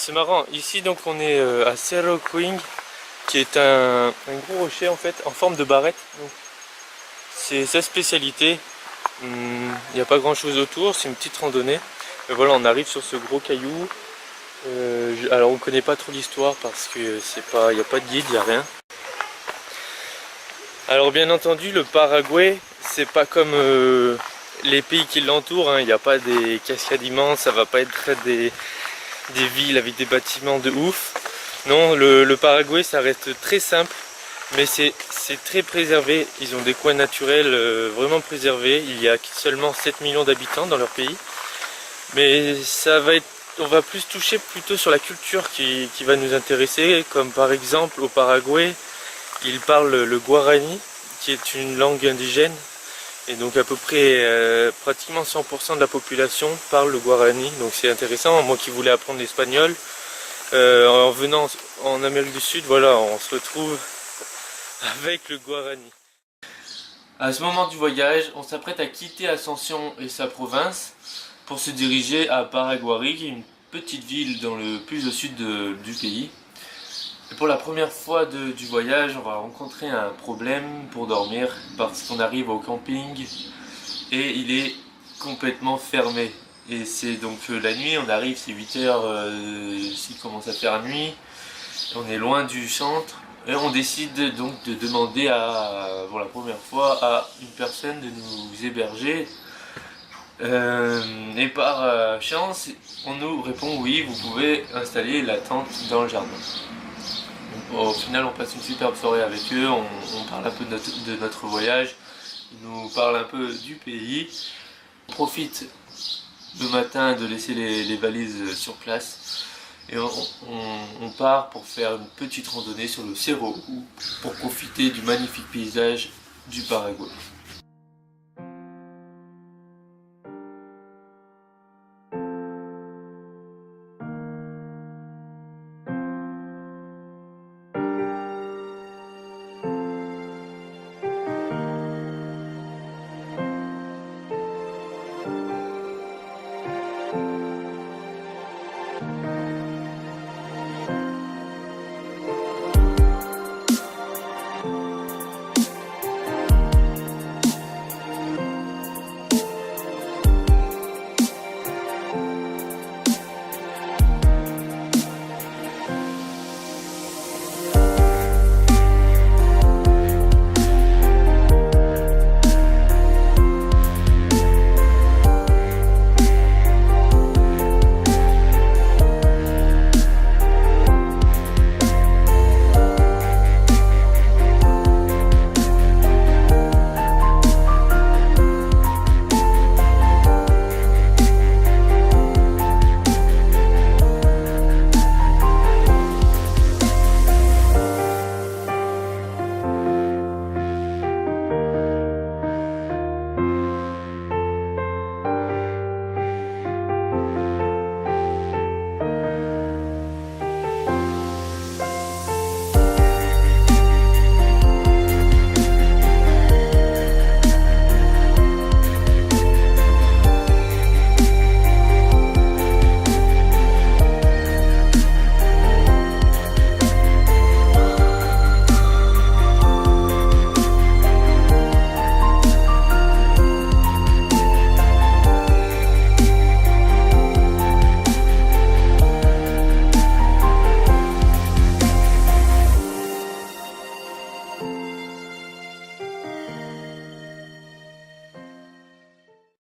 c'est marrant. Ici donc on est à Cerro Quing, qui est un gros rocher en fait, en forme de barrette. C'est sa spécialité. Il n'y a pas grand chose autour, c'est une petite randonnée. Mais voilà, on arrive sur ce gros caillou. Alors on connaît pas trop l'histoire parce que c'est pas, il n'y a pas de guide, il n'y a rien. Alors bien entendu, le Paraguay, c'est pas comme les pays qui l'entourent, hein. Il n'y a pas des cascades immenses, ça va pas être des villes avec des bâtiments de ouf. Non, le Paraguay, ça reste très simple, mais c'est très préservé. Ils ont des coins naturels vraiment préservés. Il y a seulement 7 millions d'habitants dans leur pays. Mais ça va être, on va plus toucher plutôt sur la culture qui va nous intéresser, comme par exemple au Paraguay, ils parlent le guarani, qui est une langue indigène. Et donc à peu près pratiquement 100% de la population parle le guarani, donc c'est intéressant. Moi qui voulais apprendre l'espagnol, en venant en Amérique du Sud, voilà, on se retrouve avec le guarani. À ce moment du voyage, on s'apprête à quitter Ascension et sa province pour se diriger à Paraguari, qui est une petite ville dans le plus au sud du pays. Et pour la première fois du voyage, on va rencontrer un problème pour dormir parce qu'on arrive au camping et il est complètement fermé. Et c'est donc la nuit, on arrive, c'est 8h, s'il commence à faire nuit, on est loin du centre et on décide donc de demander pour la première fois à une personne de nous héberger. Et par chance, on nous répond oui, vous pouvez installer la tente dans le jardin. Au final, on passe une superbe soirée avec eux, on parle un peu de notre voyage, ils nous parlent un peu du pays. On profite le matin de laisser les valises sur place et on part pour faire une petite randonnée sur le Cerro pour profiter du magnifique paysage du Paraguay.